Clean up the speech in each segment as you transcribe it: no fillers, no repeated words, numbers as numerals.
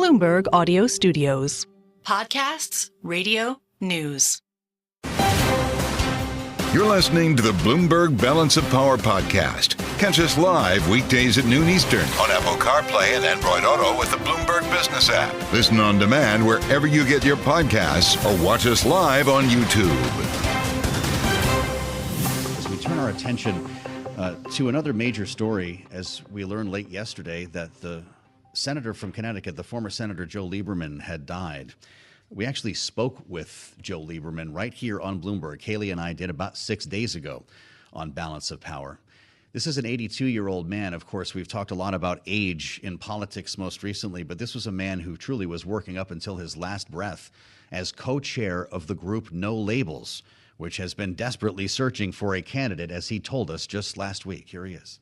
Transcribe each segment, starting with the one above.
Bloomberg Audio Studios. Podcasts, radio, news. You're listening to the Bloomberg Balance of Power podcast. Catch us live weekdays at noon Eastern on Apple CarPlay and Android Auto with the Bloomberg Business app. Listen on demand wherever you get your podcasts or watch us live on YouTube. As we turn our attention to another major story, as we learned late yesterday that the senator from Connecticut, the former Senator Joe Lieberman, had died. We actually spoke with Joe Lieberman right here on Bloomberg. Kailey and I did about 6 days ago on Balance of Power. This is an 82-year-old man. Of course, we've talked a lot about age in politics most recently, but this was a man who truly was working up until his last breath as co-chair of the group No Labels, which has been desperately searching for a candidate, as he told us just last week. Here he is.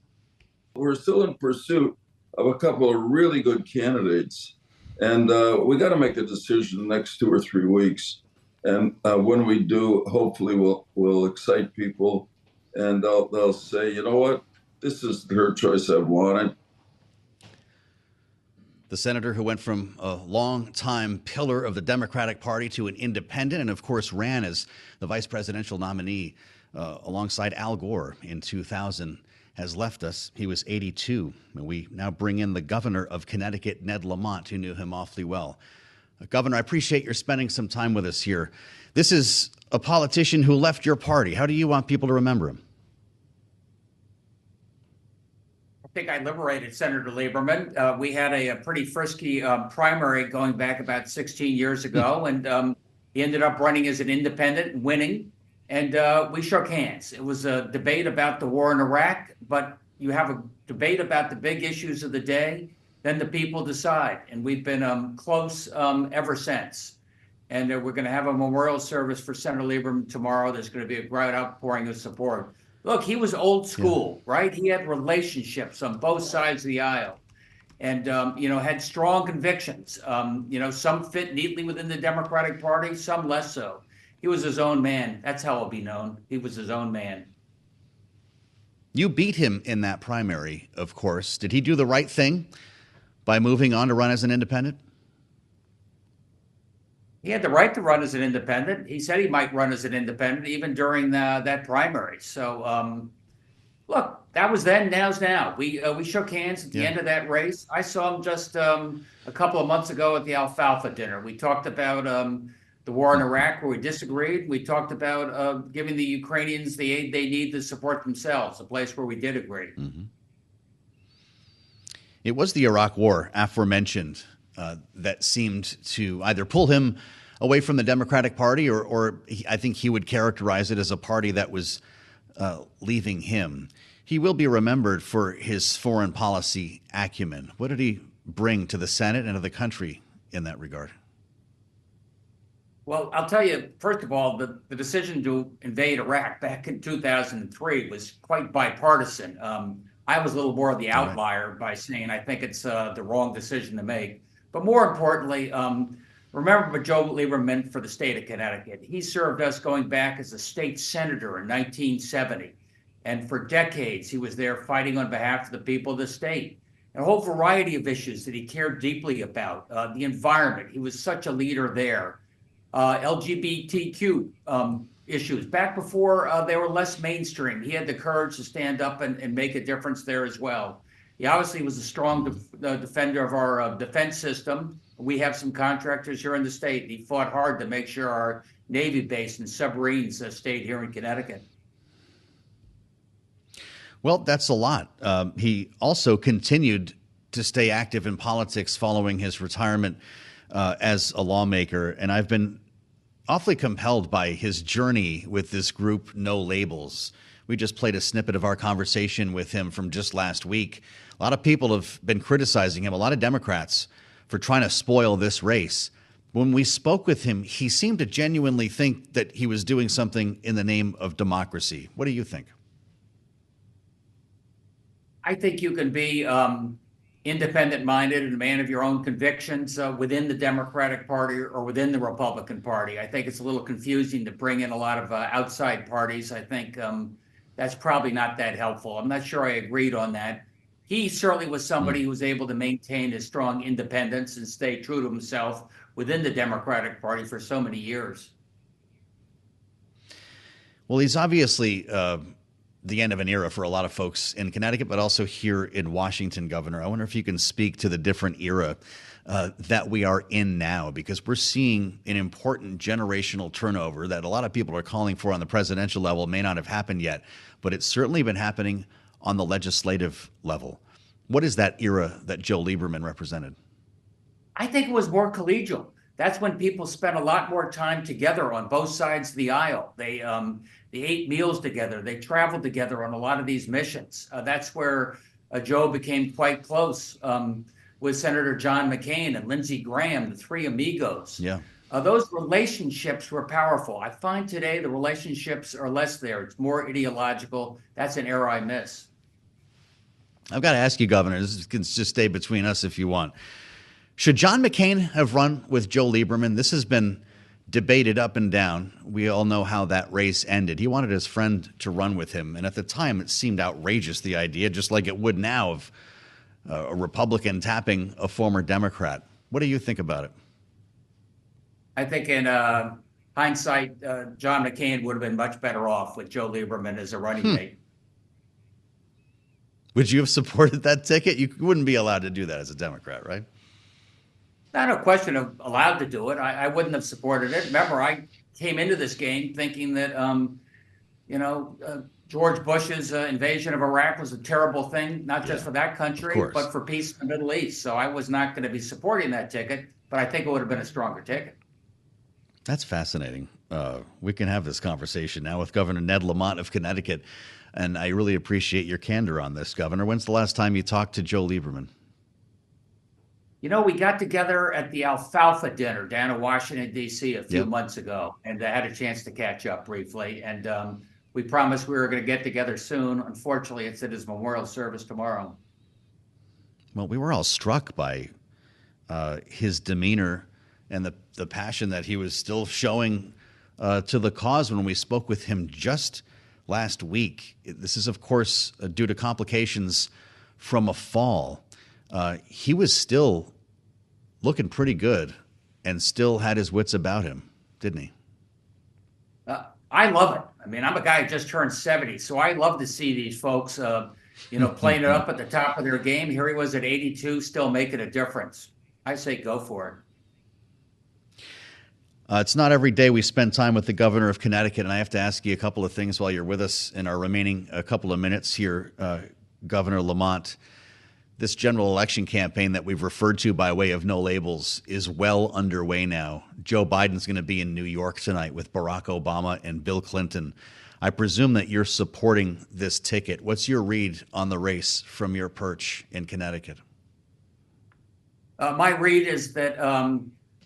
We're still in pursuit of a couple of really good candidates. And we got to make a decision in the next 2 or 3 weeks. And when we do, hopefully we'll excite people and they'll say, you know what, this is their choice I've wanted. The senator who went from a long-time pillar of the Democratic Party to an independent and, of course, ran as the vice presidential nominee alongside Al Gore in 2000, has left us. He was 82. And we now bring in the governor of Connecticut, Ned Lamont, who knew him awfully well. Governor, I appreciate your spending some time with us here. This is a politician who left your party. How do you want people to remember him? I think I liberated Senator Lieberman. We had a pretty frisky primary going back about 16 years ago, and he ended up running as an independent and winning. And we shook hands. It was a debate about the war in Iraq, but you have a debate about the big issues of the day, then the people decide. And we've been close ever since. And we're going to have a memorial service for Senator Lieberman tomorrow. There's going to be a great outpouring of support. Look, he was old school, right? He had relationships on both sides of the aisle and, had strong convictions. Some fit neatly within the Democratic Party, some less so. He was his own man. That's how he'll be known. He was his own man. You beat him in that primary, of course. Did he do the right thing by moving on to run as an independent? He had the right to run as an independent. He said he might run as an independent even during that primary. So, look, that was then, now's now. We shook hands at the end of that race. I saw him just a couple of months ago at the alfalfa dinner. We talked about the war in Iraq, where we disagreed. We talked about giving the Ukrainians the aid they need to support themselves, a place where we did agree. Mm-hmm. It was the Iraq war, aforementioned, that seemed to either pull him away from the Democratic Party or I think he would characterize it as a party that was leaving him. He will be remembered for his foreign policy acumen. What did he bring to the Senate and to the country in that regard? Well, I'll tell you, first of all, the decision to invade Iraq back in 2003 was quite bipartisan. I was a little more of the outlier by saying I think it's the wrong decision to make. But more importantly, remember what Joe Lieberman meant for the state of Connecticut. He served us going back as a state senator in 1970. And for decades, he was there fighting on behalf of the people of the state. A whole variety of issues that he cared deeply about. The environment, he was such a leader there. LGBTQ issues. Back before they were less mainstream, he had the courage to stand up and make a difference there as well. He obviously was a strong defender of our defense system. We have some contractors here in the state. He fought hard to make sure our Navy base and submarines stayed here in Connecticut. Well, that's a lot. He also continued to stay active in politics following his retirement as a lawmaker, and I've been awfully compelled by his journey with this group, No Labels. We just played a snippet of our conversation with him from just last week. A lot of people have been criticizing him, a lot of Democrats, for trying to spoil this race. When we spoke with him, he seemed to genuinely think that he was doing something in the name of democracy. What do you think? I think you can be independent-minded and a man of your own convictions within the Democratic Party or within the Republican Party. I think it's a little confusing to bring in a lot of outside parties. I think that's probably not that helpful. I'm not sure I agreed on that. he certainly was somebody who was able to maintain his strong independence and stay true to himself within the Democratic Party for so many years. Well, he's obviously the end of an era for a lot of folks in Connecticut, but also here in Washington, Governor. I wonder if you can speak to the different era that we are in now, because we're seeing an important generational turnover that a lot of people are calling for on the presidential level. It may not have happened yet, but it's certainly been happening on the legislative level. What is that era that Joe Lieberman represented? I think it was more collegial. That's when people spent a lot more time together on both sides of the aisle. They ate meals together. They traveled together on a lot of these missions. That's where Joe became quite close with Senator John McCain and Lindsey Graham, the three amigos. Yeah. Those relationships were powerful. I find today the relationships are less there. It's more ideological. That's an era I miss. I've got to ask you, Governor, this can just stay between us if you want. Should John McCain have run with Joe Lieberman? This has been debated up and down. We all know how that race ended. He wanted his friend to run with him, and at the time it seemed outrageous, the idea, just like it would now, of a Republican tapping a former Democrat. What do you think about it? I think in hindsight, John McCain would have been much better off with Joe Lieberman as a running mate. Would you have supported that ticket? You wouldn't be allowed to do that as a Democrat, right? Not a question of allowed to do it. I wouldn't have supported it. Remember, I came into this game thinking that, George Bush's invasion of Iraq was a terrible thing, not just for that country, but for peace in the Middle East. So I was not going to be supporting that ticket, but I think it would have been a stronger ticket. That's fascinating. We can have this conversation now with Governor Ned Lamont of Connecticut, and I really appreciate your candor on this, Governor. When's the last time you talked to Joe Lieberman? You know, we got together at the Alfalfa dinner down in Washington, D.C. a few months ago, and I had a chance to catch up briefly. And we promised we were going to get together soon. Unfortunately, it's at his memorial service tomorrow. Well, we were all struck by his demeanor and the passion that he was still showing to the cause when we spoke with him just last week. This is, of course, due to complications from a fall. He was still looking pretty good and still had his wits about him, didn't he? I love it. I mean, I'm a guy who just turned 70, so I love to see these folks, playing it up at the top of their game. Here he was at 82, still making a difference. I say go for it. It's not every day we spend time with the governor of Connecticut, and I have to ask you a couple of things while you're with us in our remaining couple of minutes here, Governor Lamont. This general election campaign that we've referred to by way of no labels is well underway now. Joe Biden's going to be in New York tonight with Barack Obama and Bill Clinton. I presume that you're supporting this ticket. What's your read on the race from your perch in Connecticut? My read is that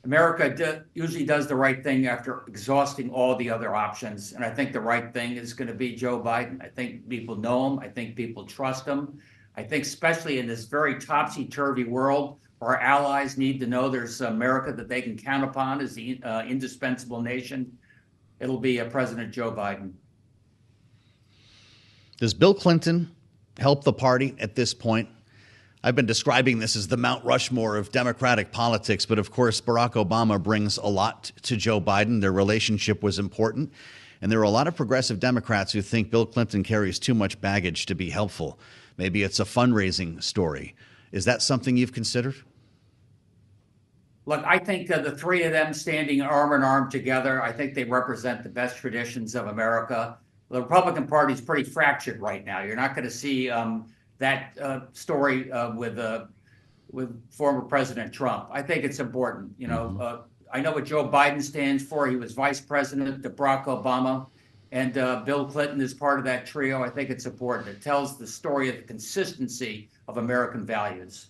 America usually does the right thing after exhausting all the other options. And I think the right thing is going to be Joe Biden. I think people know him. I think people trust him. I think especially in this very topsy-turvy world, our allies need to know there's America that they can count upon as the indispensable nation. It'll be President Joe Biden. Does Bill Clinton help the party at this point? I've been describing this as the Mount Rushmore of Democratic politics, but of course, Barack Obama brings a lot to Joe Biden. Their relationship was important, and there are a lot of progressive Democrats who think Bill Clinton carries too much baggage to be helpful. Maybe it's a fundraising story. Is that something you've considered? Look, I think the three of them standing arm in arm together, I think they represent the best traditions of America. The Republican Party is pretty fractured right now. You're not going to see that story with former President Trump. I think it's important. I know what Joe Biden stands for. He was vice president to Barack Obama. And Bill Clinton is part of that trio. I think it's important. It tells the story of the consistency of American values.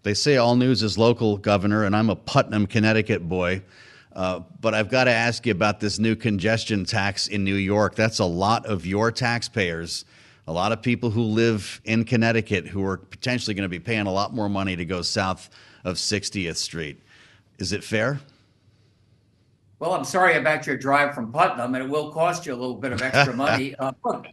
They say all news is local, Governor, and I'm a Putnam, Connecticut boy. But I've got to ask you about this new congestion tax in New York. That's a lot of your taxpayers, a lot of people who live in Connecticut who are potentially going to be paying a lot more money to go south of 60th Street. Is it fair? Well, I'm sorry about your drive from Putnam, and it will cost you a little bit of extra money. Look,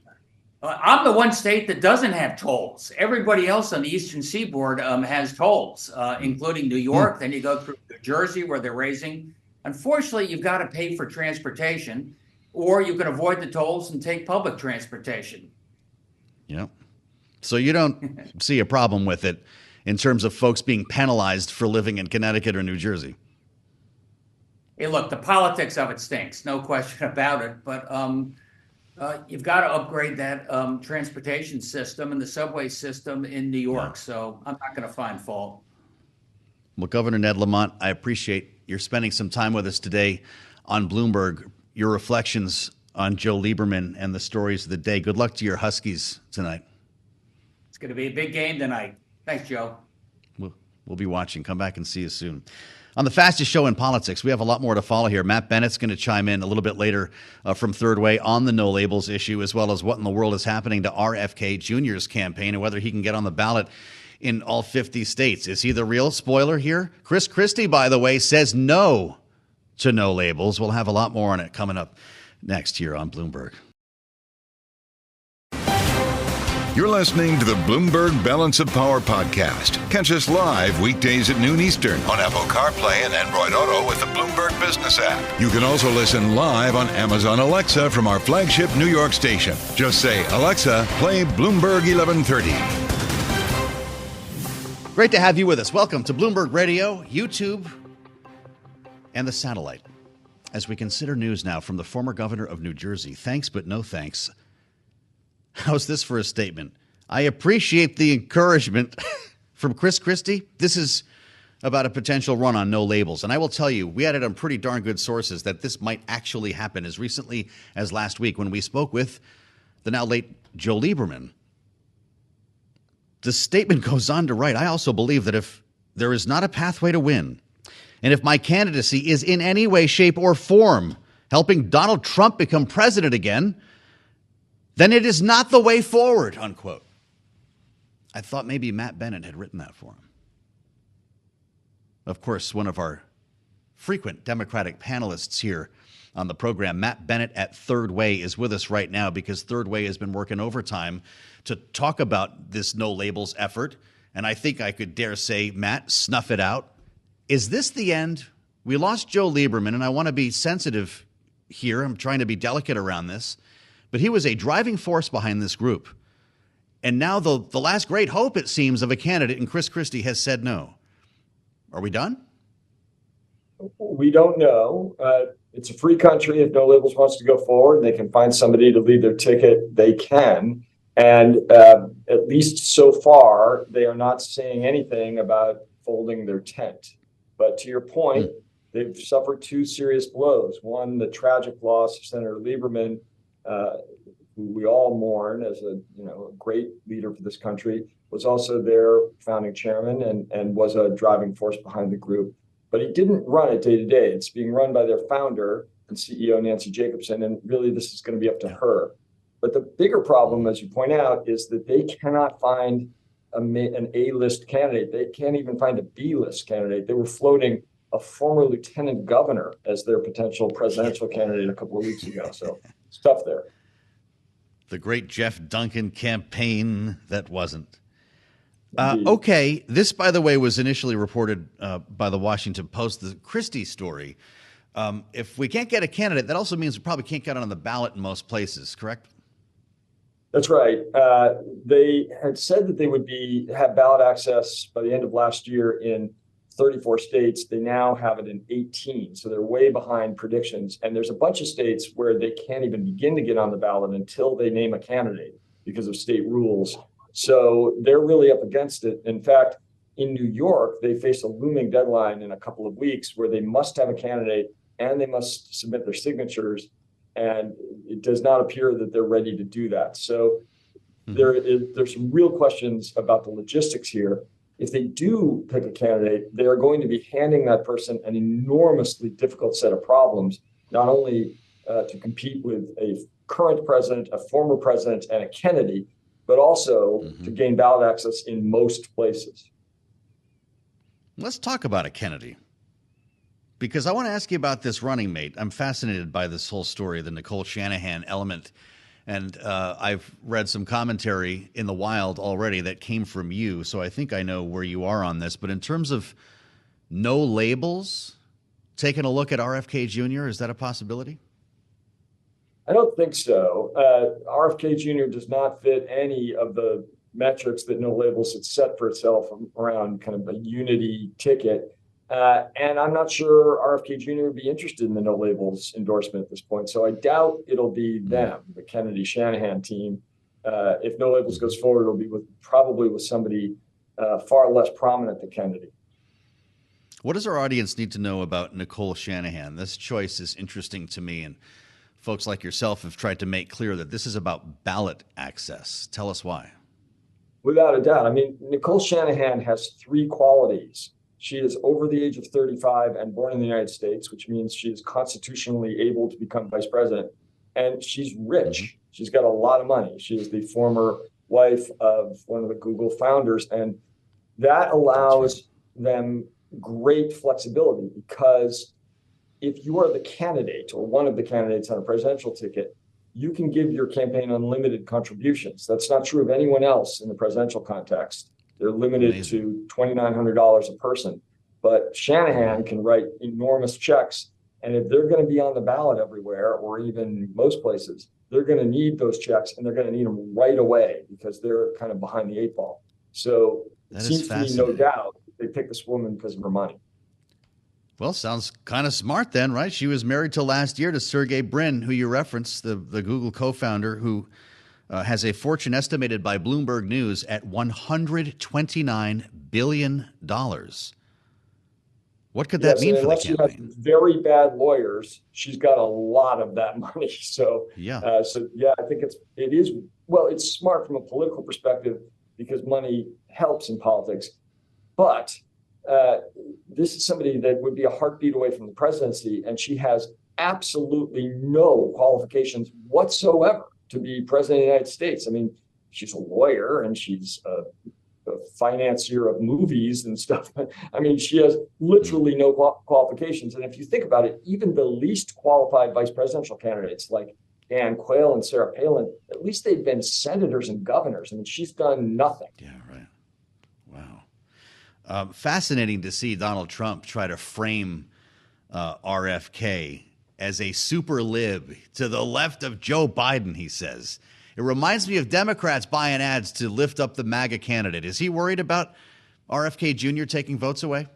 I'm the one state that doesn't have tolls. Everybody else on the Eastern Seaboard has tolls, including New York. Then you go through New Jersey where they're raising. Unfortunately, you've got to pay for transportation, or you can avoid the tolls and take public transportation. Yeah. So you don't see a problem with it in terms of folks being penalized for living in Connecticut or New Jersey? Hey, look, the politics of it stinks, no question about it. But you've got to upgrade that transportation system and the subway system in New York. Yeah. So I'm not going to find fault. Well, Governor Ned Lamont, I appreciate your spending some time with us today on Bloomberg. Your reflections on Joe Lieberman and the stories of the day. Good luck to your Huskies tonight. It's going to be a big game tonight. Thanks, Joe. We'll be watching. Come back and see you soon. On the fastest show in politics, we have a lot more to follow here. Matt Bennett's going to chime in a little bit later from Third Way on the no labels issue, as well as what in the world is happening to RFK Jr.'s campaign and whether he can get on the ballot in all 50 states. Is he the real spoiler here? Chris Christie, by the way, says no to no labels. We'll have a lot more on it coming up next here on Bloomberg. You're listening to the Bloomberg Balance of Power podcast. Catch us live weekdays at noon Eastern on Apple CarPlay and Android Auto with the Bloomberg Business app. You can also listen live on Amazon Alexa from our flagship New York station. Just say, Alexa, play Bloomberg 1130. Great to have you with us. Welcome to Bloomberg Radio, YouTube, and the satellite. As we consider news now from the former governor of New Jersey, thanks but no thanks. How's this for a statement? I appreciate the encouragement from Chris Christie. This is about a potential run on no labels. And I will tell you, we had it on pretty darn good sources that this might actually happen as recently as last week when we spoke with the now late Joe Lieberman. The statement goes on to write, I also believe that if there is not a pathway to win, and if my candidacy is in any way, shape, or form helping Donald Trump become president again, then it is not the way forward, unquote. I thought maybe Matt Bennett had written that for him. Of course, one of our frequent Democratic panelists here on the program, Matt Bennett at Third Way, is with us right now because Third Way has been working overtime to talk about this no labels effort. And I think I could dare say, Matt, snuff it out. Is this the end? We lost Joe Lieberman, and I want to be sensitive here. I'm trying to be delicate around this. But he was a driving force behind this group. And now the last great hope, it seems, of a candidate in Chris Christie has said no. Are we done? We don't know. It's a free country. If No Labels wants to go forward, they can find somebody to lead their ticket. They can. And at least so far, they are not saying anything about folding their tent. But to your point, they've suffered two serious blows. One, the tragic loss of Senator Lieberman, who we all mourn as a great leader for this country, was also their founding chairman and was a driving force behind the group. But he didn't run it day to day. It's being run by their founder and CEO, Nancy Jacobson, and really this is going to be up to her. But the bigger problem, as you point out, is that they cannot find an A-list candidate. They can't even find a B-list candidate. They were floating a former lieutenant governor as their potential presidential candidate a couple of weeks ago. So stuff there. The great Jeff Duncan campaign that wasn't. Okay, this, by the way, was initially reported by the Washington Post, the Christie story. If we can't get a candidate, that also means we probably can't get on the ballot in most places, correct? That's right. They had said that they would have ballot access by the end of last year in 34 states. They now have it in 18. So they're way behind predictions. And there's a bunch of states where they can't even begin to get on the ballot until they name a candidate because of state rules. So they're really up against it. In fact, in New York, they face a looming deadline in a couple of weeks where they must have a candidate and they must submit their signatures. And it does not appear that they're ready to do that. So there's some real questions about the logistics here. If they do pick a candidate, they are going to be handing that person an enormously difficult set of problems, not only to compete with a current president, a former president, and a Kennedy, but also to gain ballot access in most places. Let's talk about a Kennedy, because I want to ask you about this running mate. I'm fascinated by this whole story, the Nicole Shanahan element And I've read some commentary in the wild already that came from you, so I think I know where you are on this. But in terms of no labels, taking a look at RFK Jr., is that a possibility? I don't think so. RFK Jr. does not fit any of the metrics that No Labels had set for itself around kind of a unity ticket. And I'm not sure RFK Jr. would be interested in the No Labels endorsement at this point. So I doubt it'll be them, the Kennedy-Shanahan team. If No Labels goes forward, it'll be probably with somebody far less prominent than Kennedy. What does our audience need to know about Nicole Shanahan? This choice is interesting to me, and folks like yourself have tried to make clear that this is about ballot access. Tell us why. Without a doubt. I mean, Nicole Shanahan has three qualities. She is over the age of 35 and born in the United States, which means she is constitutionally able to become vice president. And she's rich. Mm-hmm. She's got a lot of money. She is the former wife of one of the Google founders. And that allows them great flexibility, because if you are the candidate or one of the candidates on a presidential ticket, you can give your campaign unlimited contributions. That's not true of anyone else in the presidential context. They're limited to $2,900 a person. But Shanahan can write enormous checks. And if they're going to be on the ballot everywhere, or even most places, they're going to need those checks, and they're going to need them right away because they're kind of behind the eight ball. So it seems to me, no doubt, they picked this woman because of her money. Well, sounds kind of smart then, right? She was married till last year to Sergey Brin, who you referenced, the Google co-founder, who has a fortune estimated by Bloomberg News at $129 billion. What could that mean for the campaign? Unless you have very bad lawyers, she's got a lot of that money. So, I think it is it's smart from a political perspective because money helps in politics. But this is somebody that would be a heartbeat away from the presidency, and she has absolutely no qualifications whatsoever to be president of the United States. I mean, she's a lawyer and she's a financier of movies and stuff. I mean, she has literally no qualifications. And if you think about it, even the least qualified vice presidential candidates like Dan Quayle and Sarah Palin, at least they've been senators and governors. I mean, she's done nothing. Yeah, right. Wow. Fascinating to see Donald Trump try to frame RFK as a super lib to the left of Joe Biden, he says. It reminds me of Democrats buying ads to lift up the MAGA candidate. Is he worried about RFK Jr. taking votes away?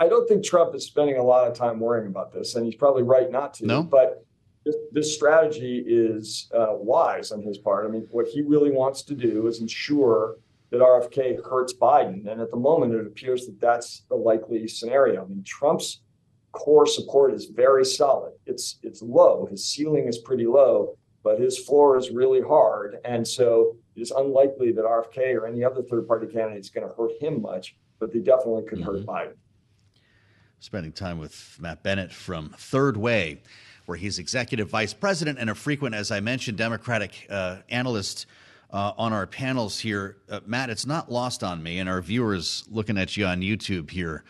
I don't think Trump is spending a lot of time worrying about this, and he's probably right not to. No? But this strategy is wise on his part. I mean, what he really wants to do is ensure that RFK hurts Biden. And at the moment, it appears that that's the likely scenario. I mean, Trump's core support is very solid. It's low. His ceiling is pretty low, but his floor is really hard. And so it is unlikely that RFK or any other third-party candidate is going to hurt him much, but they definitely could hurt Biden. Spending time with Matt Bennett from Third Way, where he's executive vice president and a frequent, as I mentioned, Democratic analyst on our panels here. Matt, it's not lost on me, and our viewers looking at you on YouTube here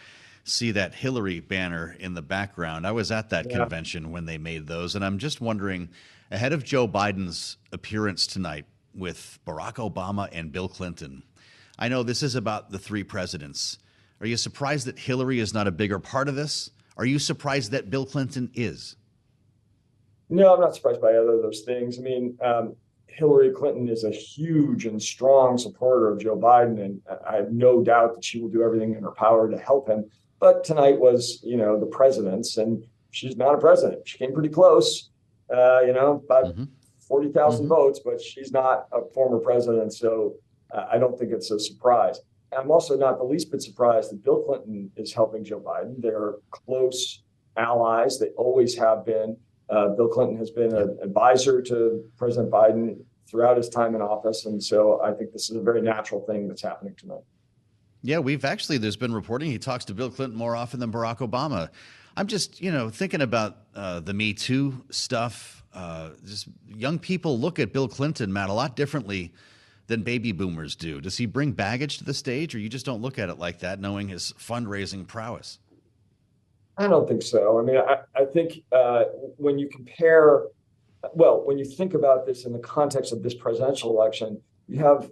see that Hillary banner in the background. I was at that convention when they made those, and I'm just wondering, ahead of Joe Biden's appearance tonight with Barack Obama and Bill Clinton, I know this is about the three presidents. Are you surprised that Hillary is not a bigger part of this? Are you surprised that Bill Clinton is? No, I'm not surprised by either of those things. I mean, Hillary Clinton is a huge and strong supporter of Joe Biden, and I have no doubt that she will do everything in her power to help him. But tonight was, the president's, and she's not a president. She came pretty close, about 40,000 votes, but she's not a former president. So I don't think it's a surprise. I'm also not the least bit surprised that Bill Clinton is helping Joe Biden. They're close allies. They always have been. Bill Clinton has been an advisor to President Biden throughout his time in office. And so I think this is a very natural thing that's happening tonight. Yeah, there's been reporting he talks to Bill Clinton more often than Barack Obama. I'm just, thinking about the Me Too stuff. Just young people look at Bill Clinton, Matt, a lot differently than baby boomers do. Does he bring baggage to the stage, or you just don't look at it like that, knowing his fundraising prowess? I don't think so. I mean, I think when you compare well, when you think about this in the context of this presidential election, you have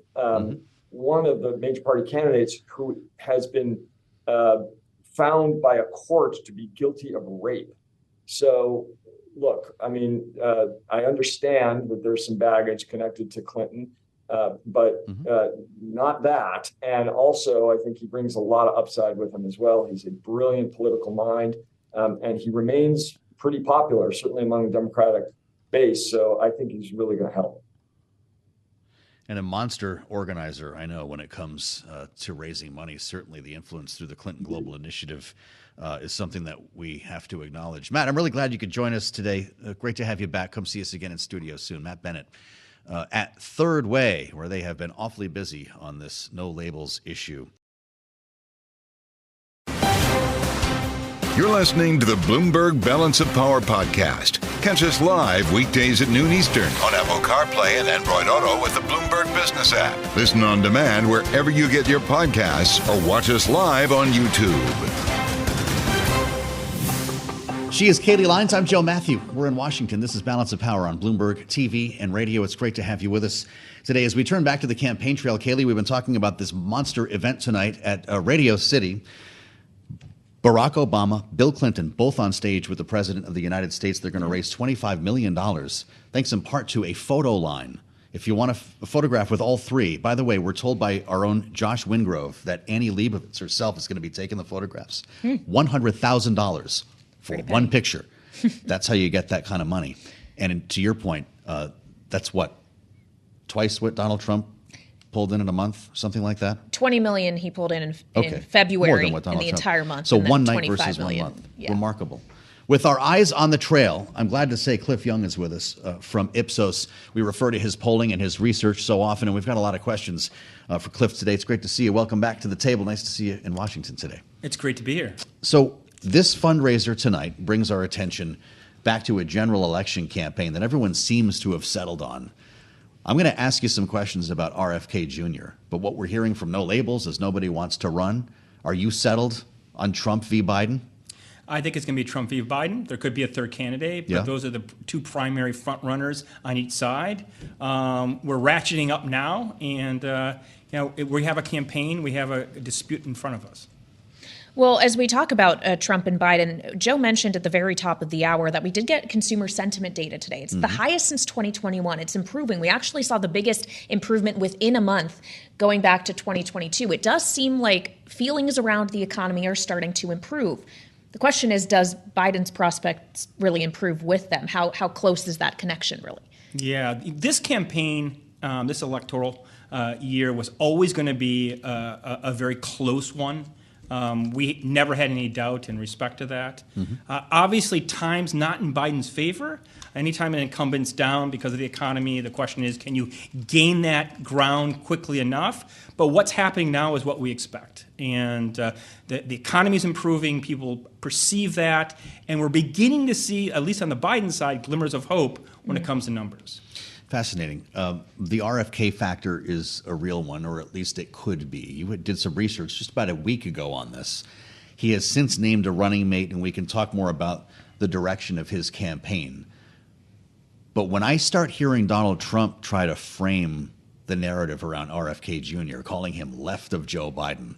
one of the major party candidates who has been found by a court to be guilty of rape. So, look, I mean, I understand that there's some baggage connected to Clinton, but not that. And also, I think he brings a lot of upside with him as well. He's a brilliant political mind, and he remains pretty popular, certainly among the Democratic base. So I think he's really going to help. And a monster organizer, I know, when it comes to raising money. Certainly the influence through the Clinton Global Initiative is something that we have to acknowledge. Matt, I'm really glad you could join us today. Great to have you back. Come see us again in studio soon. Matt Bennett at Third Way, where they have been awfully busy on this no labels issue. You're listening to the Bloomberg Balance of Power podcast. Catch us live weekdays at noon Eastern on Apple CarPlay and Android Auto with the Bloomberg Business app. Listen on demand wherever you get your podcasts or watch us live on YouTube. She is Kailey Leinz. I'm Joe Mathieu. We're in Washington. This is Balance of Power on Bloomberg TV and radio. It's great to have you with us today. As we turn back to the campaign trail, Kailey, we've been talking about this monster event tonight at Radio City. Barack Obama, Bill Clinton, both on stage with the President of the United States. They're going to raise $25 million, thanks in part to a photo line. If you want a photograph with all three, by the way, we're told by our own Josh Wingrove that Annie Leibovitz herself is going to be taking the photographs. $100,000 for one picture. That's how you get that kind of money. And to your point, that's what, twice what Donald Trump pulled in a month, something like that? 20 million he pulled in February in the entire month. So one night versus 1 month. Yeah. Remarkable. With our eyes on the trail, I'm glad to say Cliff Young is with us from Ipsos. We refer to his polling and his research so often, and we've got a lot of questions for Cliff today. It's great to see you. Welcome back to the table. Nice to see you in Washington today. It's great to be here. So this fundraiser tonight brings our attention back to a general election campaign that everyone seems to have settled on. I'm going to ask you some questions about RFK Jr., but what we're hearing from No Labels is nobody wants to run. Are you settled on Trump v. Biden? I think it's going to be Trump v. Biden. There could be a third candidate, but those are the two primary front runners on each side. We're ratcheting up now, and we have a campaign. We have a dispute in front of us. Well, as we talk about Trump and Biden, Joe mentioned at the very top of the hour that we did get consumer sentiment data today. It's the highest since 2021. It's improving. We actually saw the biggest improvement within a month going back to 2022. It does seem like feelings around the economy are starting to improve. The question is, does Biden's prospects really improve with them? How close is that connection really? Yeah, this campaign, this electoral year was always going to be a very close one. We never had any doubt in respect to that. Obviously, time's not in Biden's favor. Anytime an incumbent's down because of the economy, the question is, can you gain that ground quickly enough? But what's happening now is what we expect. And the economy's improving. People perceive that. And we're beginning to see, at least on the Biden side, glimmers of hope when it comes to numbers. Fascinating. The RFK factor is a real one, or at least it could be. You did some research just about a week ago on this. He has since named a running mate, and we can talk more about the direction of his campaign. But when I start hearing Donald Trump try to frame the narrative around RFK Jr., calling him left of Joe Biden,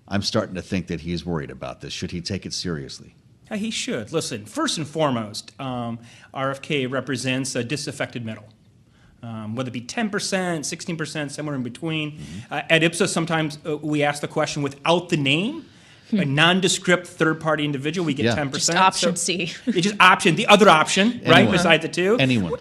I'm starting to think that he's worried about this. Should he take it seriously? He should. Listen, first and foremost, RFK represents a disaffected middle. Whether it be 10%, 16%, somewhere in between. At Ipsos, sometimes we ask the question without the name, a nondescript third-party individual, we get 10%. Just option C. It's just option, the other option, right, beside the two. Anyone.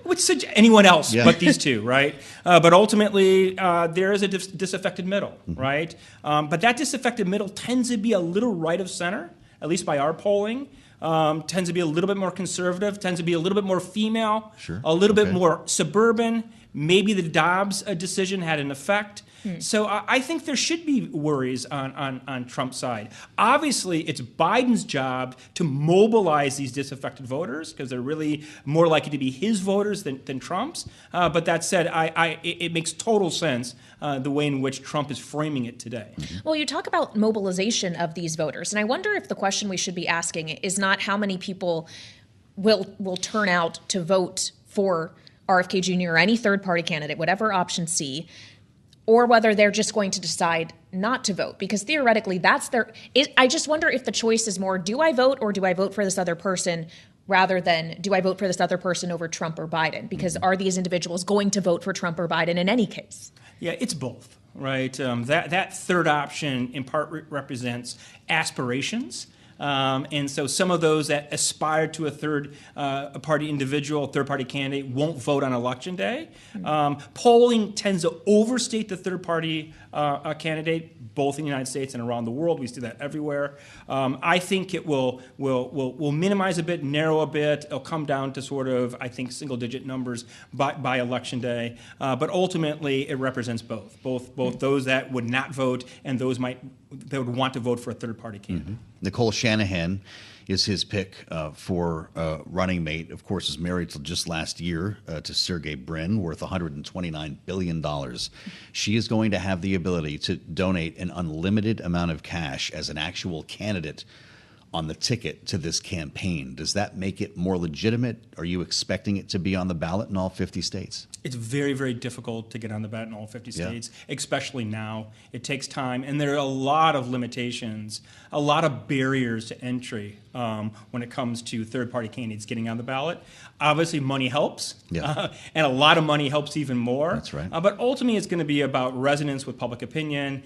Anyone else but these two, right? But ultimately, there is a disaffected middle, right? But that disaffected middle tends to be a little right of center, at least by our polling. Tends to be a little bit more conservative, tends to be a little bit more female, a little bit more suburban. Maybe the Dobbs decision had an effect. So I think there should be worries on Trump's side. Obviously, it's Biden's job to mobilize these disaffected voters because they're really more likely to be his voters than Trump's. But that said, it makes total sense the way in which Trump is framing it today. Well, you talk about mobilization of these voters, and I wonder if the question we should be asking is not how many people will turn out to vote for RFK Jr. or any third-party candidate, whatever option C, or whether they're just going to decide not to vote. Because theoretically, that's I just wonder if the choice is more, do I vote or do I vote for this other person, rather than do I vote for this other person over Trump or Biden? Because are these individuals going to vote for Trump or Biden in any case? Yeah, it's both, right? That third option in part represents aspirations. And so some of those that aspire to a third-party individual, third-party candidate, won't vote on Election Day. Polling tends to overstate the third-party candidate, both in the United States and around the world. We see that everywhere. I think it will minimize a bit, narrow a bit. It'll come down to sort of, I think, single-digit numbers by Election Day. But ultimately, it represents both those that would not vote and those that would want to vote for a third-party candidate. Nicole Shanahan is his pick for running mate. Of course, is married till just last year to Sergey Brin, worth $129 billion. She is going to have the ability to donate an unlimited amount of cash as an actual candidate on the ticket to this campaign. Does that make it more legitimate? Are you expecting it to be on the ballot in all 50 states? It's very, very difficult to get on the ballot in all 50 states, especially now. It takes time, and there are a lot of limitations, a lot of barriers to entry when it comes to third-party candidates getting on the ballot. Obviously, money helps, and a lot of money helps even more. That's right. But ultimately, it's going to be about resonance with public opinion.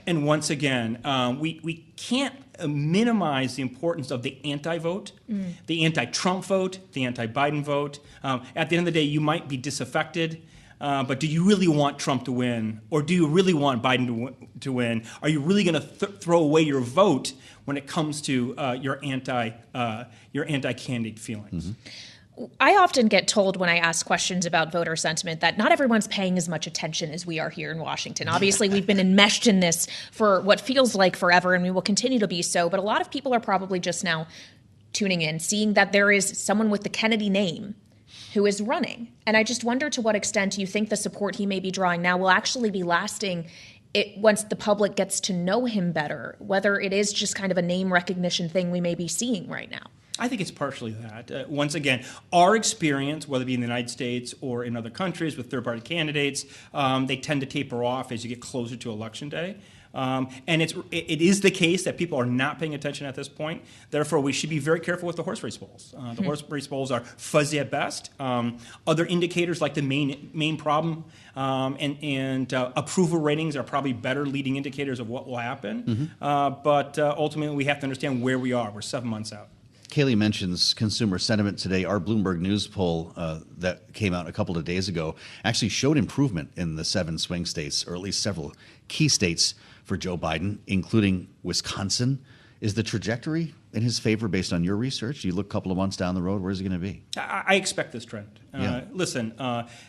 And once again, we can't minimize the importance of the anti-vote, the anti-Trump vote, the anti-Biden vote. At the end of the day, you might be disaffected, but do you really want Trump to win, or do you really want Biden to win? Are you really going to throw away your vote when it comes to your anti-candidate feelings? I often get told when I ask questions about voter sentiment that not everyone's paying as much attention as we are here in Washington. Obviously, we've been enmeshed in this for what feels like forever, and we will continue to be so. But a lot of people are probably just now tuning in, seeing that there is someone with the Kennedy name who is running. And I just wonder to what extent you think the support he may be drawing now will actually be lasting once the public gets to know him better, whether it is just kind of a name recognition thing we may be seeing right now. I think it's partially that. Once again, our experience, whether it be in the United States or in other countries with third-party candidates, they tend to taper off as you get closer to Election Day. And it is the case that people are not paying attention at this point. Therefore, we should be very careful with the horse race polls. The horse race polls are fuzzy at best. Other indicators like the main problem and approval ratings are probably better leading indicators of what will happen. But ultimately, we have to understand where we are. We're 7 months out. Kailey mentions consumer sentiment today. Our Bloomberg News poll that came out a couple of days ago actually showed improvement in the 7 swing states, or at least several key states for Joe Biden, including Wisconsin. Is the trajectory in his favor based on your research? You look a couple of months down the road, where's it going to be? I expect this trend. Listen,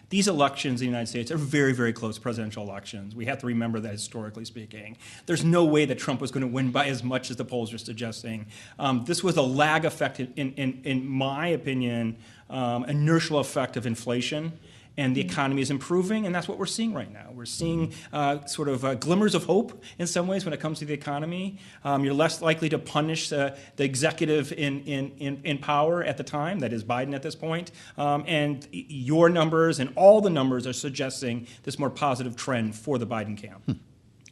these elections in the United States are very, very close presidential elections. We have to remember that historically speaking. There's no way that Trump was going to win by as much as the polls are suggesting. This was a lag effect, in my opinion, inertial effect of inflation. And the economy is improving, and that's what we're seeing right now. We're seeing sort of glimmers of hope in some ways when it comes to the economy. You're less likely to punish the executive in power at the time, that is Biden at this point. And your numbers and all the numbers are suggesting this more positive trend for the Biden camp.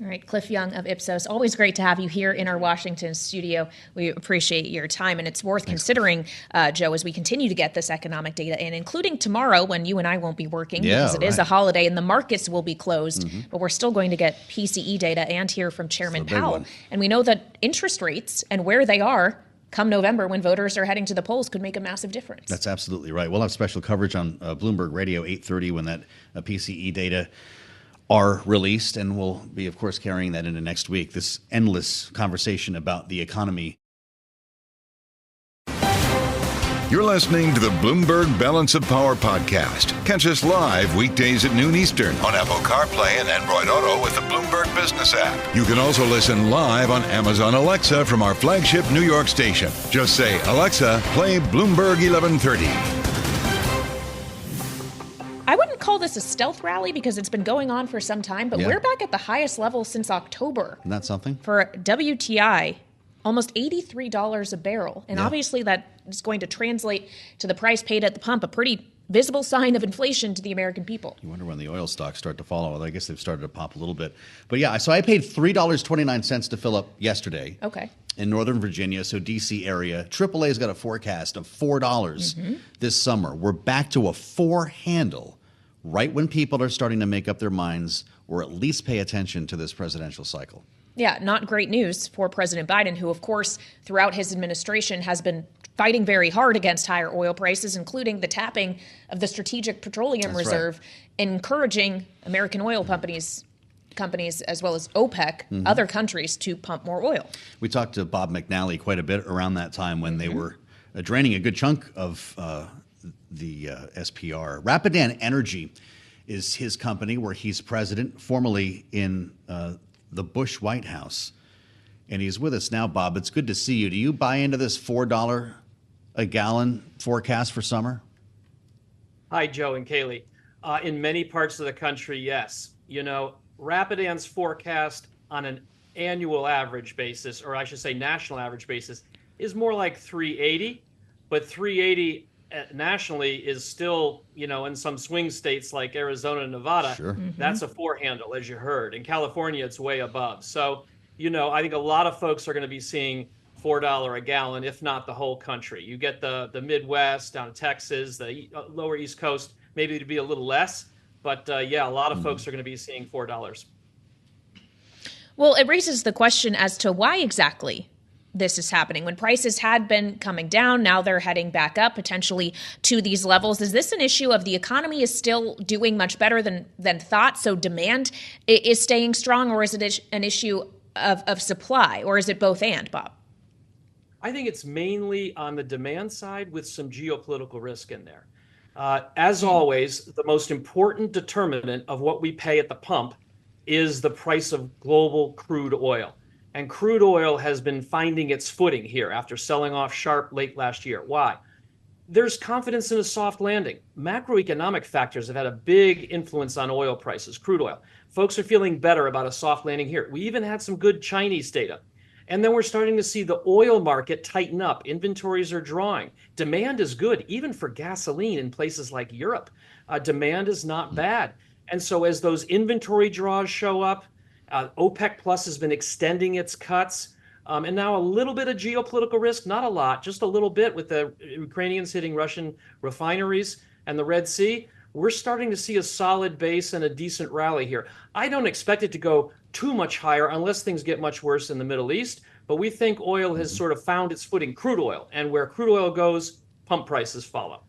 All right, Cliff Young of Ipsos, always great to have you here in our Washington studio. We appreciate your time, and it's worth considering, Joe, as we continue to get this economic data in, including tomorrow when you and I won't be working because it is a holiday and the markets will be closed, but we're still going to get PCE data and hear from Chairman Powell. And we know that interest rates and where they are come November when voters are heading to the polls could make a massive difference. That's absolutely right. We'll have special coverage on Bloomberg Radio 8:30 when that PCE data are released, and we'll be, of course, carrying that into next week. This endless conversation about the economy. You're listening to the Bloomberg Balance of Power podcast. Catch us live weekdays at noon Eastern on Apple CarPlay and Android Auto with the Bloomberg Business app. You can also listen live on Amazon Alexa from our flagship New York station. Just say, Alexa, play Bloomberg 1130. I wouldn't call this a stealth rally because it's been going on for some time, but we're back at the highest level since October. Isn't that something? For WTI, almost $83 a barrel. And obviously that is going to translate to the price paid at the pump, a pretty visible sign of inflation to the American people. You wonder when the oil stocks start to follow. Well, I guess they've started to pop a little bit. But yeah, so I paid $3.29 to fill up yesterday. Okay. In Northern Virginia, so D.C. area. AAA's got a forecast of $4 this summer. We're back to a 4 handle right when people are starting to make up their minds or at least pay attention to this presidential cycle. Yeah, not great news for President Biden, who, of course, throughout his administration has been fighting very hard against higher oil prices, including the tapping of the Strategic Petroleum Reserve, encouraging American oil companies as well as OPEC, other countries, to pump more oil. We talked to Bob McNally quite a bit around that time when they were draining a good chunk of the SPR. Rapidan Energy is his company where he's president, formerly in the Bush White House. And he's with us now, Bob. It's good to see you. Do you buy into this $4 a gallon forecast for summer? Hi, Joe and Kailey. In many parts of the country, yes. You know, Rapidan's forecast on an annual average basis, or I should say national average basis, is more like 380. But 380 nationally is still, you know, in some swing states like Arizona and Nevada, that's a 4 handle, as you heard. In California, it's way above. So, you know, I think a lot of folks are going to be seeing $4 a gallon, if not the whole country. You get the Midwest, down to Texas, the lower East Coast, maybe it'd be a little less. But yeah, a lot of folks are going to be seeing $4. Well, it raises the question as to why exactly this is happening. When prices had been coming down, now they're heading back up, potentially to these levels. Is this an issue of the economy is still doing much better than thought, so demand is staying strong, or is it an issue of supply, or is it both and, Bob? I think it's mainly on the demand side with some geopolitical risk in there. As always, the most important determinant of what we pay at the pump is the price of global crude oil. And crude oil has been finding its footing here after selling off sharp late last year. Why? There's confidence in a soft landing. Macroeconomic factors have had a big influence on oil prices, crude oil. Folks are feeling better about a soft landing here. We even had some good Chinese data. And then we're starting to see the oil market tighten up. Inventories are drawing. Demand is good, even for gasoline in places like Europe. Demand is not bad. And so as those inventory draws show up, OPEC Plus has been extending its cuts. And now a little bit of geopolitical risk, not a lot, just a little bit with the Ukrainians hitting Russian refineries and the Red Sea. We're starting to see a solid base and a decent rally here. I don't expect it to go too much higher unless things get much worse in the Middle East. But we think oil has sort of found its footing, crude oil. And where crude oil goes, pump prices follow.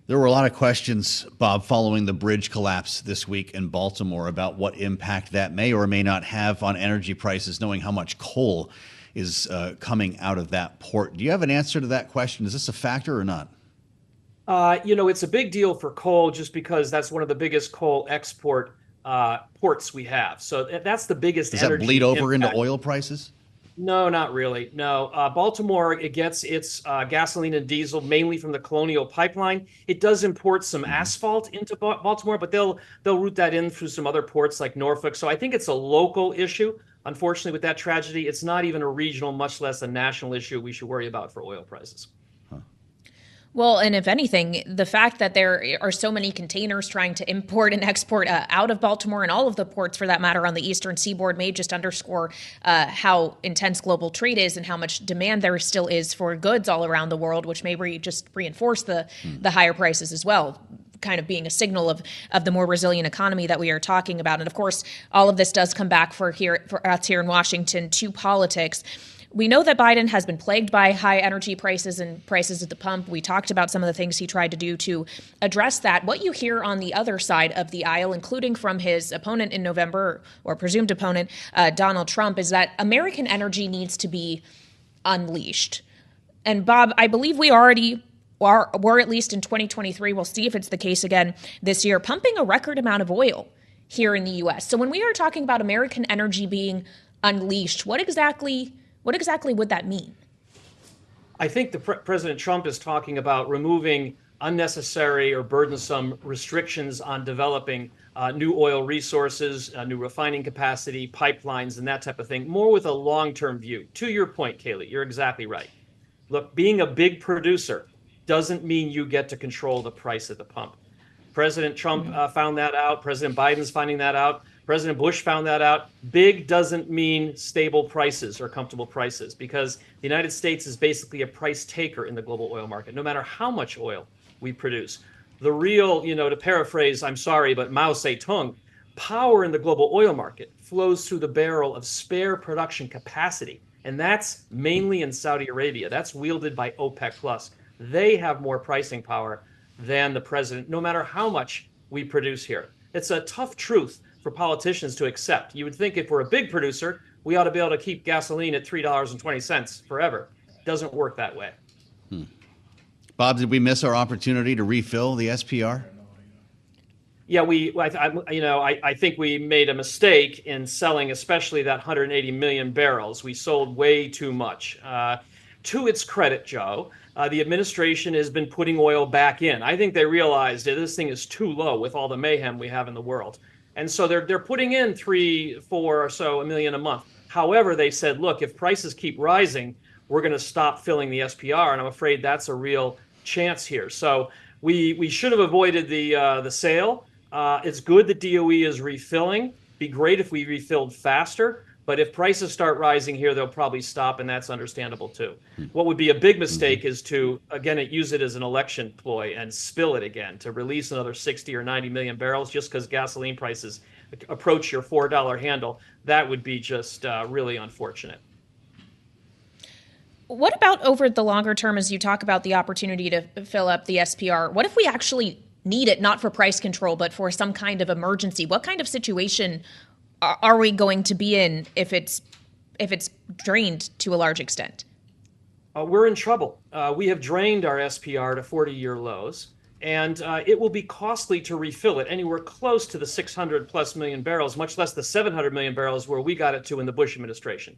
There were a lot of questions, Bob, following the bridge collapse this week in Baltimore about what impact that may or may not have on energy prices, knowing how much coal is coming out of that port. Do you have an answer to that question? Is this a factor or not? You know, it's a big deal for coal just because that's one of the biggest coal export ports we have. So that's the biggest energy. Does that bleed over impact. into oil prices? No, not really. No. Baltimore, it gets its gasoline and diesel mainly from the Colonial Pipeline. It does import some asphalt into Baltimore, but they'll route that in through some other ports like Norfolk. So I think it's a local issue. Unfortunately, with that tragedy, it's not even a regional, much less a national issue we should worry about for oil prices. Well, and if anything, the fact that there are so many containers trying to import and export out of Baltimore and all of the ports, for that matter, on the eastern seaboard may just underscore how intense global trade is and how much demand there still is for goods all around the world, which may just reinforce the higher prices as well, kind of being a signal of the more resilient economy that we are talking about. And of course, all of this does come back for us here in Washington to politics. We know that Biden has been plagued by high energy prices and prices at the pump. We talked about some of the things he tried to do to address that. What you hear on the other side of the aisle, including from his opponent in November, or presumed opponent, Donald Trump, is that American energy needs to be unleashed. And Bob, I believe we already were, at least in 2023, we'll see if it's the case again this year, pumping a record amount of oil here in the U.S. So when we are talking about American energy being unleashed, what exactly would that mean? I think President Trump is talking about removing unnecessary or burdensome restrictions on developing new oil resources, new refining capacity, pipelines, and that type of thing, more with a long-term view. To your point, Kailey, you're exactly right. Look, being a big producer doesn't mean you get to control the price at the pump. President Trump found that out. President Biden's finding that out. President Bush found that out. Big doesn't mean stable prices or comfortable prices, because the United States is basically a price taker in the global oil market, no matter how much oil we produce. The real, to paraphrase, I'm sorry, but Mao Zedong, power in the global oil market flows through the barrel of spare production capacity. And that's mainly in Saudi Arabia. That's wielded by OPEC Plus. They have more pricing power than the president, no matter how much we produce here. It's a tough truth for politicians to accept. You would think if we're a big producer, we ought to be able to keep gasoline at $3.20 forever. It doesn't work that way. Bob, did we miss our opportunity to refill the SPR? Yeah, I think we made a mistake in selling, especially that 180 million barrels. We sold way too much. To its credit, Joe, the administration has been putting oil back in. I think they realized that this thing is too low with all the mayhem we have in the world. And so they're putting in 3, 4 or so a million a month. However, they said, look, if prices keep rising, we're going to stop filling the SPR. And I'm afraid that's a real chance here. So we should have avoided the sale. It's good that DOE is refilling. Be great if we refilled faster. But if prices start rising here, they'll probably stop, and that's understandable too. What would be a big mistake is to, again, use it as an election ploy and spill it again, to release another 60 or 90 million barrels just because gasoline prices approach your $4 handle. That would be just really unfortunate. What about over the longer term, as you talk about the opportunity to fill up the SPR? What if we actually need it, not for price control, but for some kind of emergency? What kind of situation are we going to be in if it's drained to a large extent? We're in trouble. We have drained our SPR to 40-year lows, and it will be costly to refill it anywhere close to the 600 plus million barrels, much less the 700 million barrels where we got it to in the Bush administration.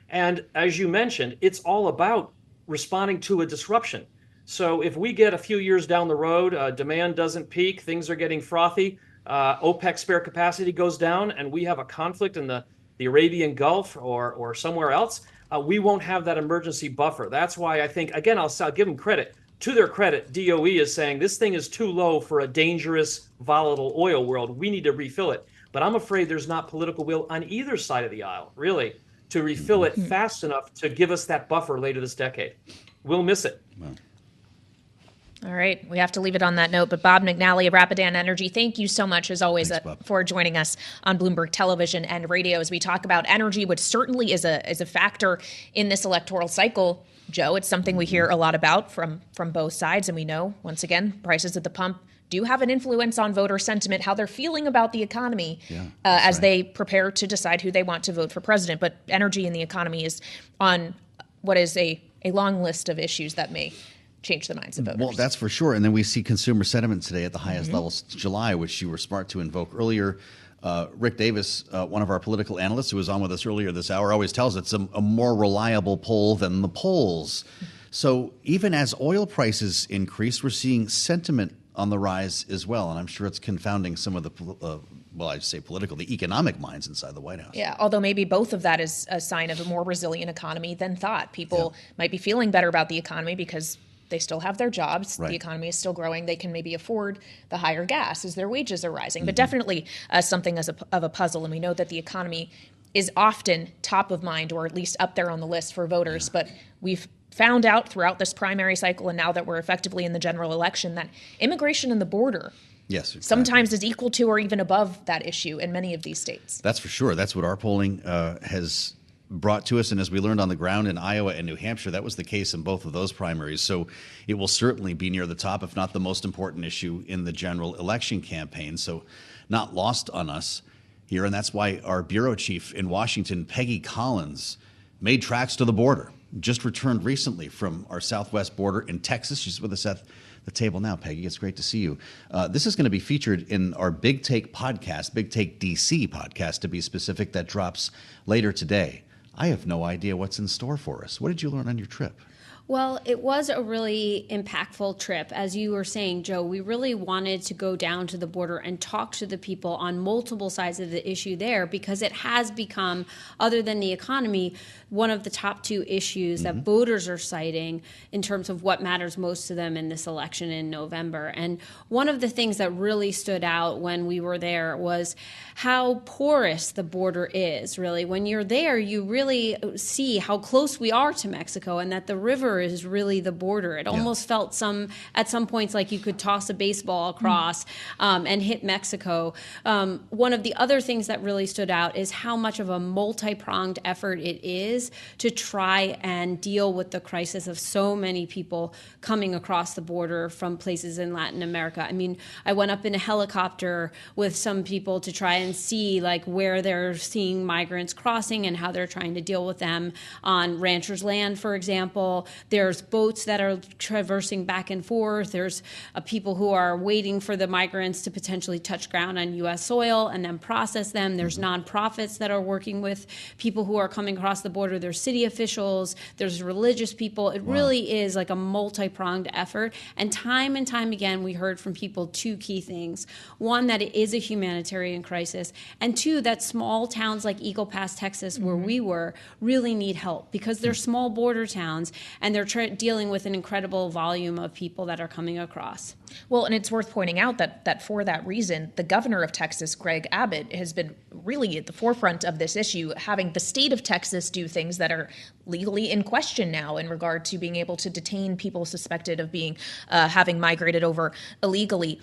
And as you mentioned, it's all about responding to a disruption. So if we get a few years down the road, demand doesn't peak, things are getting frothy, OPEC spare capacity goes down, and we have a conflict in the Arabian Gulf or somewhere else, we won't have that emergency buffer. That's why I think, again, I'll give them credit. To their credit, DOE is saying this thing is too low for a dangerous, volatile oil world. We need to refill it. But I'm afraid there's not political will on either side of the aisle, really, to refill it fast enough to give us that buffer later this decade. We'll miss it. Wow. All right. We have to leave it on that note. But Bob McNally of Rapidan Energy, thank you so much, as always, for joining us on Bloomberg Television and Radio as we talk about energy, which certainly is a factor in this electoral cycle. Joe, it's something we hear a lot about from both sides. And we know, once again, prices at the pump do have an influence on voter sentiment, how they're feeling about the economy as they prepare to decide who they want to vote for president. But energy and the economy is on what is a long list of issues that may change the minds of voters. Well, that's for sure. And then we see consumer sentiment today at the highest levels since July, which you were smart to invoke earlier. Rick Davis, one of our political analysts who was on with us earlier this hour, always tells it's a more reliable poll than the polls. So even as oil prices increase, we're seeing sentiment on the rise as well. And I'm sure it's confounding some of the, the economic minds inside the White House. Yeah, although maybe both of that is a sign of a more resilient economy than thought. People might be feeling better about the economy because they still have their jobs. Right. The economy is still growing. They can maybe afford the higher gas as their wages are rising. But definitely something of a puzzle. And we know that the economy is often top of mind, or at least up there on the list for voters. But we've found out throughout this primary cycle, and now that we're effectively in the general election, that immigration and the border sometimes is equal to or even above that issue in many of these states. That's for sure. That's what our polling has brought to us. And as we learned on the ground in Iowa and New Hampshire, that was the case in both of those primaries. So it will certainly be near the top, if not the most important issue in the general election campaign. So not lost on us here. And that's why our bureau chief in Washington, Peggy Collins, made tracks to the border. Just returned recently from our southwest border in Texas. She's with us at the table now. Peggy, it's great to see you. This is going to be featured in our Big Take podcast, Big Take DC podcast to be specific, that drops later today. I have no idea what's in store for us. What did you learn on your trip? Well, it was a really impactful trip. As you were saying, Joe, we really wanted to go down to the border and talk to the people on multiple sides of the issue there, because it has become, other than the economy, one of the top two issues that voters are citing in terms of what matters most to them in this election in November. And one of the things that really stood out when we were there was how porous the border is, really. When you're there, you really see how close we are to Mexico, and that the river is really the border. It almost felt at some points like you could toss a baseball across and hit Mexico. One of the other things that really stood out is how much of a multi-pronged effort it is to try and deal with the crisis of so many people coming across the border from places in Latin America. I mean, I went up in a helicopter with some people to try and see like where they're seeing migrants crossing and how they're trying to deal with them on ranchers' land, for example. There's boats that are traversing back and forth. There's people who are waiting for the migrants to potentially touch ground on U.S. soil and then process them. There's nonprofits that are working with people who are coming across the border. There's city officials. There's religious people. It really is like a multi-pronged effort. And time again, we heard from people two key things. One, that it is a humanitarian crisis. And two, that small towns like Eagle Pass, Texas, where we were, really need help because they're small border towns and they're dealing with an incredible volume of people that are coming across. Well, and it's worth pointing out that for that reason, the governor of Texas, Greg Abbott, has been really at the forefront of this issue, having the state of Texas do things that are legally in question now in regard to being able to detain people suspected of being having migrated over illegally.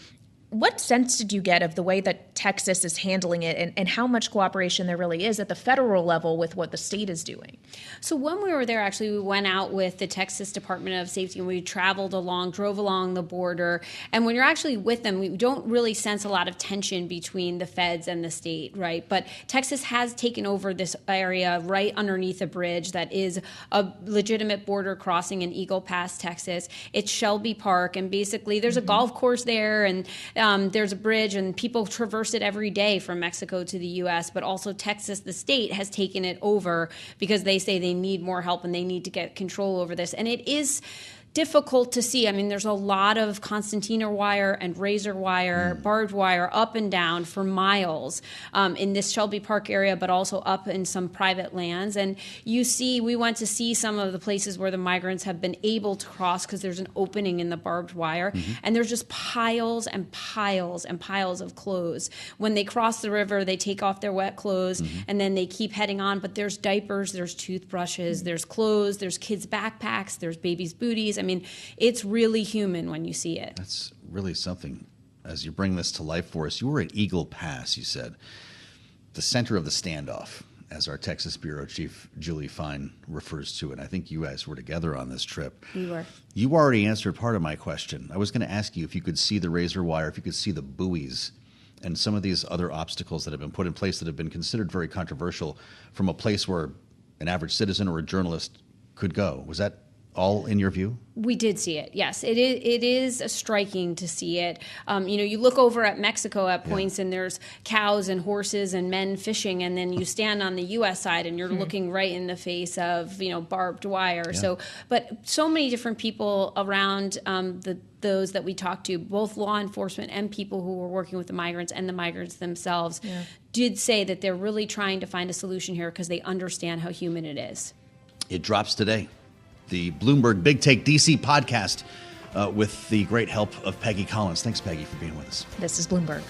What sense did you get of the way that Texas is handling it and how much cooperation there really is at the federal level with what the state is doing? So when we were there, actually, we went out with the Texas Department of Safety and we drove along the border. And when you're actually with them, we don't really sense a lot of tension between the feds and the state, right? But Texas has taken over this area right underneath a bridge that is a legitimate border crossing in Eagle Pass, Texas. It's Shelby Park, and basically there's a golf course there, and there's a bridge, and people traverse it every day from Mexico to the U.S., but also Texas, the state, has taken it over because they say they need more help and they need to get control over this. And it is difficult to see. I mean, there's a lot of concertina wire and razor wire, barbed wire up and down for miles in this Shelby Park area, but also up in some private lands. And we went to see some of the places where the migrants have been able to cross because there's an opening in the barbed wire. And there's just piles and piles and piles of clothes. When they cross the river, they take off their wet clothes and then they keep heading on. But there's diapers, there's toothbrushes, there's clothes, there's kids' backpacks, there's babies' booties. I mean, it's really human when you see it. That's really something. As you bring this to life for us, you were at Eagle Pass, you said, the center of the standoff, as our Texas Bureau Chief Julie Fine refers to it. I think you guys were together on this trip. We were. You already answered part of my question. I was going to ask you if you could see the razor wire, if you could see the buoys and some of these other obstacles that have been put in place that have been considered very controversial from a place where an average citizen or a journalist could go. Was that all in your view? We did see it, yes. It is striking to see it. You look over at Mexico at points and there's cows and horses and men fishing, and then you stand on the U.S. side and you're looking right in the face of, barbed wire. Yeah. But so many different people around those that we talked to, both law enforcement and people who were working with the migrants and the migrants themselves, did say that they're really trying to find a solution here because they understand how human it is. It drops today. The Bloomberg Big Take DC podcast with the great help of Peggy Collins. Thanks, Peggy, for being with us. This is Bloomberg.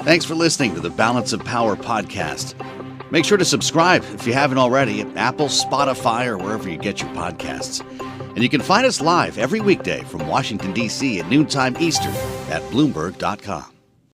Thanks for listening to the Balance of Power podcast. Make sure to subscribe if you haven't already at Apple, Spotify, or wherever you get your podcasts. And you can find us live every weekday from Washington, D.C. at noontime Eastern at Bloomberg.com.